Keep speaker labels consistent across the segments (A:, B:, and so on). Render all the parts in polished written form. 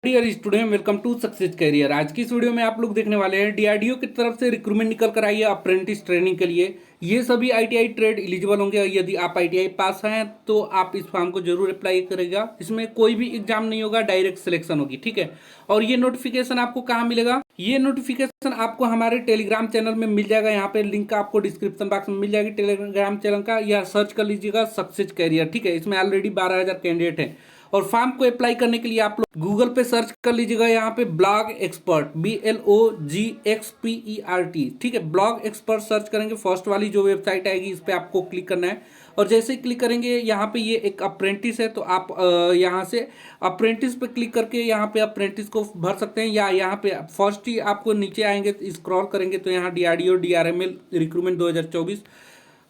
A: Dear student, welcome to success career. आज की इस वीडियो में आप लोग देखने वाले हैं डीआरडीओ की तरफ से रिक्रूटमेंट निकल कर आई है अप्रेंटिस ट्रेनिंग के लिए। ये सभी आईटीआई ट्रेड एलिजिबल होंगे। यदि आप आईटीआई पास हैं तो आप इस फॉर्म को जरूर अप्लाई करेगा। इसमें कोई भी एग्जाम नहीं होगा, डायरेक्ट सिलेक्शन होगी, ठीक है। और ये नोटिफिकेशन आपको कहाँ मिलेगा? ये नोटिफिकेशन आपको हमारे टेलीग्राम चैनल में मिल जाएगा। यहाँ पे लिंक आपको डिस्क्रिप्शन बॉक्स में मिल जाएगी टेलीग्राम चैनल का, या सर्च कर लीजिएगा सक्सेस करियर, ठीक है। इसमें ऑलरेडी 12,000 कैंडिडेट हैं। और फॉर्म को अप्लाई करने के लिए आप लोग गूगल पे सर्च कर लीजिएगा, यहाँ पे ब्लॉग एक्सपर्ट, BLOGXPERT, ठीक है। ब्लॉग एक्सपर्ट सर्च करेंगे, फर्स्ट वाली जो वेबसाइट आएगी इस पर आपको क्लिक करना है। और जैसे ही क्लिक करेंगे यहाँ पे ये एक अप्रेंटिस है, तो आप यहाँ से अप्रेंटिस पे क्लिक करके यहाँ पे अप्रेंटिस को भर सकते हैं। या यहाँ पे फर्स्ट ही आपको नीचे आएंगे, स्क्रॉल करेंगे तो यहाँ DRDO DRML recruitment 2024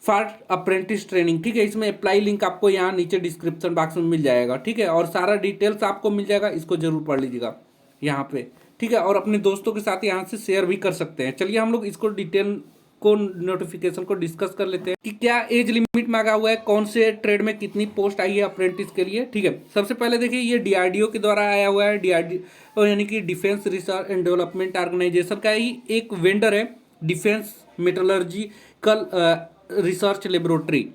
A: for apprentice training, ठीक है। इसमें अप्लाई लिंक आपको यहाँ नीचे डिस्क्रिप्शन बॉक्स में मिल जाएगा, ठीक है। और सारा डिटेल्स आपको मिल जाएगा, इसको जरूर पढ़ लीजिएगा यहाँ पे, ठीक है। और अपने दोस्तों के साथ यहाँ से शेयर भी कर सकते हैं। चलिए हम लोग इसको डिटेल को नोटिफिकेशन को डिस्कस कर लेते हैं कि क्या एज लिमिट मांगा हुआ है, कौन से ट्रेड में कितनी पोस्ट आई है अप्रेंटिस के लिए, ठीक है। सबसे पहले देखिए, ये डीआरडीओ के द्वारा आया हुआ है। डीआरडीओ यानी कि defence research and development organisation का ही एक वेंडर है, डिफेंस मेटलर्जिकल रिसर्च लेबोरेटरी।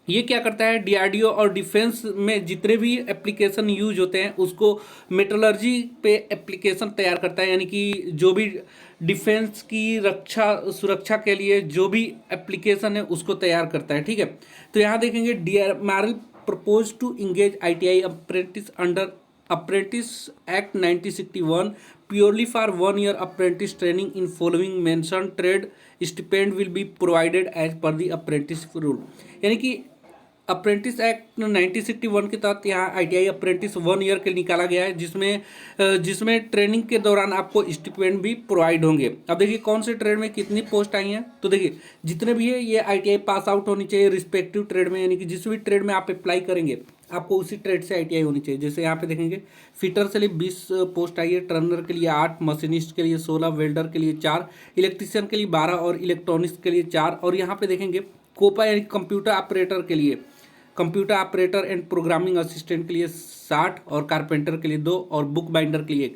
A: ये क्या करता है, डीआरडीओ और डिफेंस में जितने भी एप्लीकेशन यूज होते हैं उसको मेटलर्जी पे एप्लीकेशन तैयार करता है। यानी कि जो भी डिफेंस की रक्षा सुरक्षा के लिए जो भी एप्लीकेशन है उसको तैयार करता है, ठीक है। तो यहाँ देखेंगे DRML propose to engage ITI apprentice under apprentice act 1961 purely for 1 year apprentice training in following mentioned trade stipend will be provided as per the apprenticeship rule। यानी कि अप्रेंटिस एक्ट 1961 के तहत यहाँ आईटीआई अप्रेंटिस 1 ईयर के निकाला गया है, जिसमें ट्रेनिंग के दौरान आपको स्टिपेंड भी प्रोवाइड होंगे। अब देखिए कौन से ट्रेड में कितनी पोस्ट आई हैं, तो देखिए जितने भी है ये आईटीआई पास आउट होनी चाहिए रिस्पेक्टिव ट्रेड में। यानी कि जिस भी ट्रेड में आप अप्लाई करेंगे आपको उसी ट्रेड से आईटीआई होनी चाहिए। जैसे यहाँ पे देखेंगे फिटर के लिए 20 पोस्ट आई है, टर्नर के लिए 8, मशीनिस्ट के लिए 16, वेल्डर के लिए 4, इलेक्ट्रीशियन के लिए 12 और इलेक्ट्रॉनिक्स के लिए 4। और यहाँ पे देखेंगे कोपा यानी कंप्यूटर ऑपरेटर के लिए, computer operator and programming assistant के लिए 60 और कारपेंटर के लिए 2 और बुक बाइंडर के लिए 1।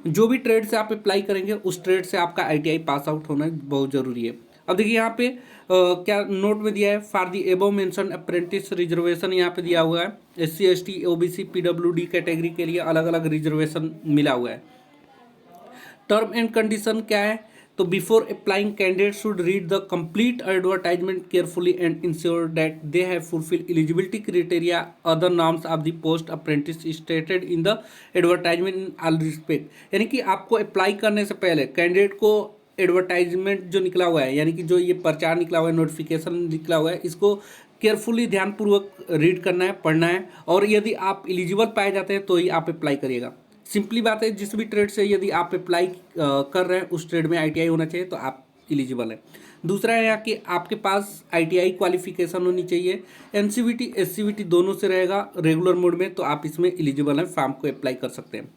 A: जो भी ट्रेड से आप अप्लाई करेंगे उस ट्रेड से आपका आईटीआई पास आउट होना बहुत ज़रूरी है। अब देखिए यहाँ पे क्या नोट में दिया है, for the above mention apprentice reservation यहाँ पे दिया हुआ है। SC ST OBC PWD category के लिए अलग अलग रिजर्वेशन मिला हुआ है। टर्म एंड कंडीशन क्या है, तो before applying candidate should read the complete advertisement carefully and ensure that they have fulfil eligibility criteria other norms of the post apprentice stated in the advertisement in all respect. यानी कि आपको apply करने से पहले candidate को advertisement जो निकला हुआ है, यानी कि जो ये प्रचार निकला हुआ है, नोटिफिकेशन निकला हुआ है, इसको केयरफुली ध्यानपूर्वक रीड करना है, पढ़ना है। और यदि आप एलिजिबल पाए जाते हैं तो ही आप अप्लाई करिएगा। सिंपली बात है, जिस भी ट्रेड से यदि आप अप्लाई कर रहे हैं उस ट्रेड में आईटीआई होना चाहिए तो आप एलिजिबल हैं। दूसरा है यहाँ कि आपके पास आईटीआई क्वालिफिकेशन होनी चाहिए, एनसीवीटी एससीवीटी दोनों से रहेगा रेगुलर मोड में, तो आप इसमें एलिजिबल हैं, फॉर्म को अप्लाई कर सकते हैं।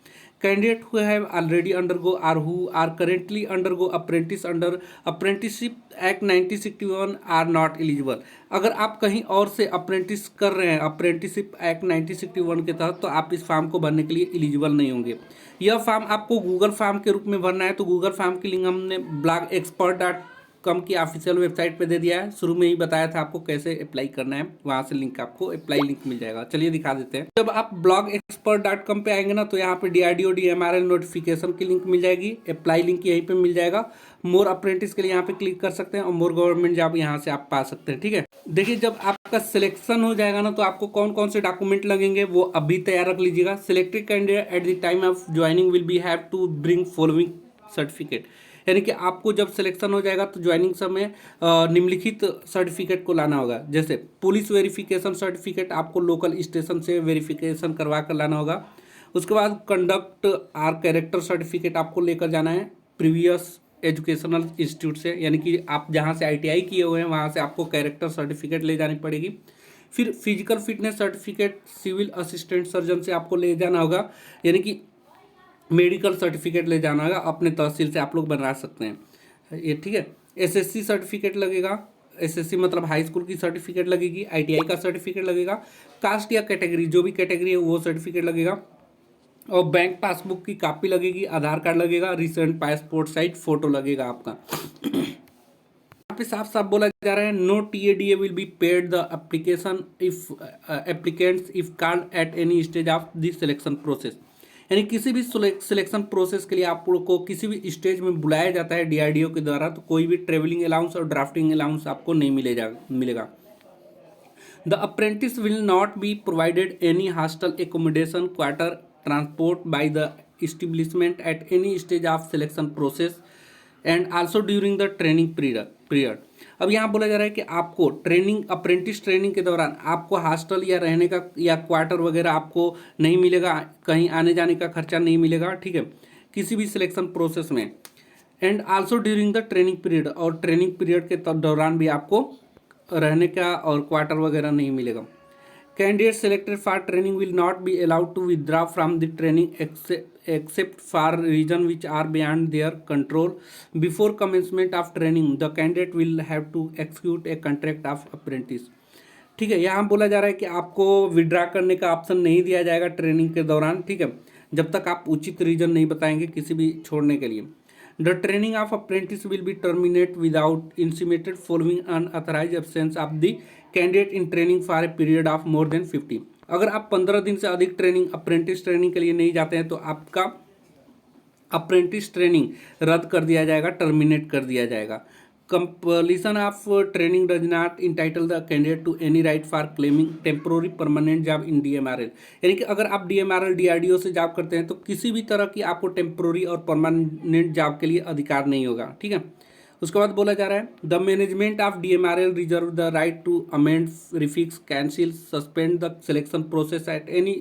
A: Candidate who have already undergo or who are currently undergo apprentice under apprenticeship act 1961 are not eligible. अगर आप कहीं और से अप्रेंटिस कर रहे हैं अप्रेंटिसशिप एक्ट 1961 के तहत, तो आप इस फॉर्म को भरने के लिए एलिजिबल नहीं होंगे। यह फॉर्म आपको गूगल फॉर्म के रूप में भरना है, तो गूगल फॉर्म की लिंक हमने blogexpert.com की ऑफिशियल वेबसाइट पे दे दिया है। शुरू में ही बताया था आपको कैसे अप्लाई करना है, वहाँ से लिंक आपको अप्लाई लिंक मिल जाएगा। चलिए दिखा देते हैं। जब आप blogexpert.com पे आएंगे ना, तो यहाँ पे DRDO DMRL नोटिफिकेशन की लिंक मिल जाएगी, अप्लाई लिंक यहीं पे मिल जाएगा। मोर अप्रेंटिस के लिए यहाँ पे क्लिक कर सकते हैं और मोर गवर्नमेंट जॉब यहाँ से आप पा सकते हैं, ठीक है। देखिए जब आपका सिलेक्शन हो जाएगा ना, तो आपको कौन कौन से डॉक्यूमेंट लगेंगे वो अभी तैयार रख लीजिएगा। Selected candidate at the time of joining will be have to bring following certificate. यानी कि आपको जब सिलेक्शन हो जाएगा तो ज्वाइनिंग समय निम्नलिखित सर्टिफिकेट को लाना होगा। जैसे पुलिस वेरिफिकेशन सर्टिफिकेट आपको लोकल स्टेशन से वेरिफिकेशन करवा कर लाना होगा। उसके बाद कंडक्ट आर कैरेक्टर सर्टिफिकेट आपको लेकर जाना है प्रीवियस एजुकेशनल इंस्टीट्यूट से, यानी कि आप जहाँ से आईटीआई किए हुए हैं वहाँ से आपको कैरेक्टर सर्टिफिकेट ले जानी पड़ेगी। फिर physical fitness certificate civil assistant surgeon से आपको ले जाना होगा, यानी कि मेडिकल सर्टिफिकेट ले जाना होगा, अपने तहसील से आप लोग बना सकते हैं ये, ठीक है। एसएससी सर्टिफिकेट लगेगा, एसएससी मतलब हाई स्कूल की सर्टिफिकेट लगेगी, आईटीआई का सर्टिफिकेट लगेगा, कास्ट या कैटेगरी जो भी कैटेगरी है वो सर्टिफिकेट लगेगा। और बैंक पासबुक की कॉपी लगेगी, आधार कार्ड लगेगा, रिसेंट पासपोर्ट साइज फोटो लगेगा आपका। यहाँ पे साफ साफ बोला जा रहा है no TA DA will be paid the application if applicants if called at any stage of the selection process. यानी किसी भी सिलेक्शन प्रोसेस के लिए आपको किसी भी स्टेज में बुलाया जाता है डीआरडीओ के द्वारा, तो कोई भी ट्रेवलिंग अलाउंस और ड्राफ्टिंग अलाउंस आपको नहीं मिलेगा। The apprentice will not be provided any hostel accommodation quarter transport by the establishment eight any stage of selection process and also during the training period. अब यहाँ बोला जा रहा है कि आपको ट्रेनिंग अप्रेंटिस ट्रेनिंग के दौरान आपको हॉस्टल या रहने का या क्वार्टर वगैरह आपको नहीं मिलेगा, कहीं आने जाने का खर्चा नहीं मिलेगा, ठीक है, किसी भी सिलेक्शन प्रोसेस में। And also during the training period, और ट्रेनिंग पीरियड के दौरान भी आपको रहने का और क्वार्टर वगैरह नहीं मिलेगा। Candidate selected for training will not be allowed to withdraw from the training except for reason which are beyond their control. Before commencement of training, the candidate will have to execute a contract of apprentice. ठीक है, यहाँ बोला जा रहा है कि आपको withdraw करने का ऑप्शन नहीं दिया जाएगा ट्रेनिंग के दौरान, ठीक है, जब तक आप उचित रीजन नहीं बताएंगे किसी भी छोड़ने के लिए। The training of apprentice will be terminate without intimated following unauthorised absence of the candidate in training for a period of more than 50। अगर आप 15 दिन से अधिक ट्रेनिंग अप्रेंटिस ट्रेनिंग के लिए नहीं जाते हैं तो आपका अप्रेंटिस ट्रेनिंग रद्द कर दिया जाएगा, टर्मिनेट कर दिया जाएगा। Completion of training does not entitle the candidate to any right for claiming temporary permanent job in DMRL. यानी कि अगर आप डीएमआरएल डीआरडीओ से जॉब करते हैं तो किसी भी तरह की आपको टेम्पोररी और परमानेंट जॉब के लिए अधिकार नहीं होगा, ठीक है। उसके बाद बोला जा रहा है the management of DMRL reserve the right to amend, refix, cancel, suspend the selection process at any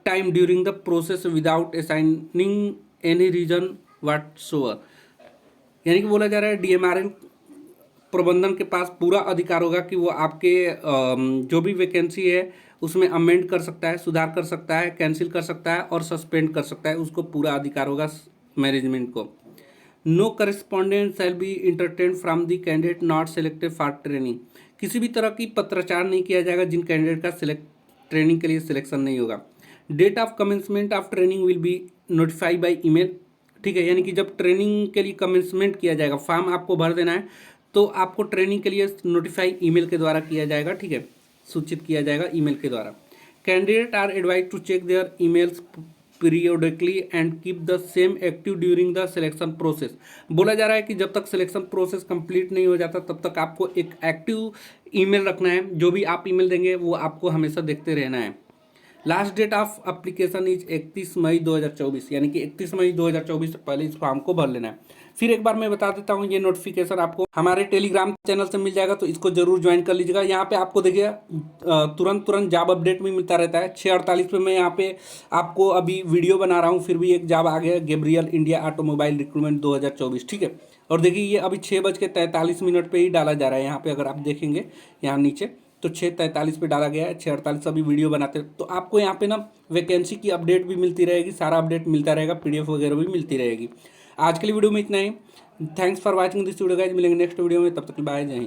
A: time during the process without assigning any reason whatsoever. यानी कि बोला जा रहा है डीएमआरएल प्रबंधन के पास पूरा अधिकार होगा कि वो आपके जो भी वैकेंसी है उसमें अमेंड कर सकता है, सुधार कर सकता है, कैंसिल कर सकता है और सस्पेंड कर सकता है, उसको पूरा अधिकार होगा मैनेजमेंट को। No correspondent shall be entertain from the candidate not selected for training. किसी भी तरह की पत्राचार नहीं किया जाएगा जिन कैंडिडेट का ट्रेनिंग के लिए सिलेक्शन नहीं होगा। Date of commencement of training will be notify by email, ठीक है, यानी कि जब ट्रेनिंग के लिए कमेंसमेंट किया जाएगा, फॉर्म आपको भर देना है तो आपको ट्रेनिंग के लिए नोटिफाई ईमेल के द्वारा किया जाएगा, ठीक है, सूचित किया जाएगा ईमेल के द्वारा। Candidate are advise to check their emails periodically and keep the same active during the selection process. बोला जा रहा है कि जब तक सिलेक्शन प्रोसेस कंप्लीट नहीं हो जाता तब तक आपको एक एक्टिव ईमेल रखना है, जो भी आप ईमेल देंगे वो आपको हमेशा देखते रहना है। Last date of application is 31 May 2024, यानी कि 31 मई 2024 से पहले इस फॉर्म को भर लेना है। फिर एक बार मैं बता देता हूँ, ये नोटिफिकेशन आपको हमारे टेलीग्राम चैनल से मिल जाएगा, तो इसको जरूर ज्वाइन कर लीजिएगा। यहाँ पे आपको देखिए तुरंत जॉब अपडेट भी मिलता रहता है। 6:48 पे मैं यहाँ पे आपको अभी वीडियो बना रहा हूँ, फिर भी एक जॉब आ गया, गैब्रियल इंडिया ऑटोमोबाइल रिक्रूटमेंट 2024, ठीक है। और देखिए ये अभी 6:43 पे ही डाला जा रहा है। यहाँ पे अगर आप देखेंगे यहाँ नीचे तो 6:43 पे डाला गया है, 6:48 अभी वीडियो बनाते हैं। तो आपको यहाँ पे ना वैकेंसी की अपडेट भी मिलती रहेगी, सारा अपडेट मिलता रहेगा, पीडीएफ वगैरह भी मिलती रहेगी। आज के लिए वीडियो में इतना ही। Thanks for watching this video guys, मिलेंगे नेक्स्ट वीडियो में, तब तक बाय, जय हिंद।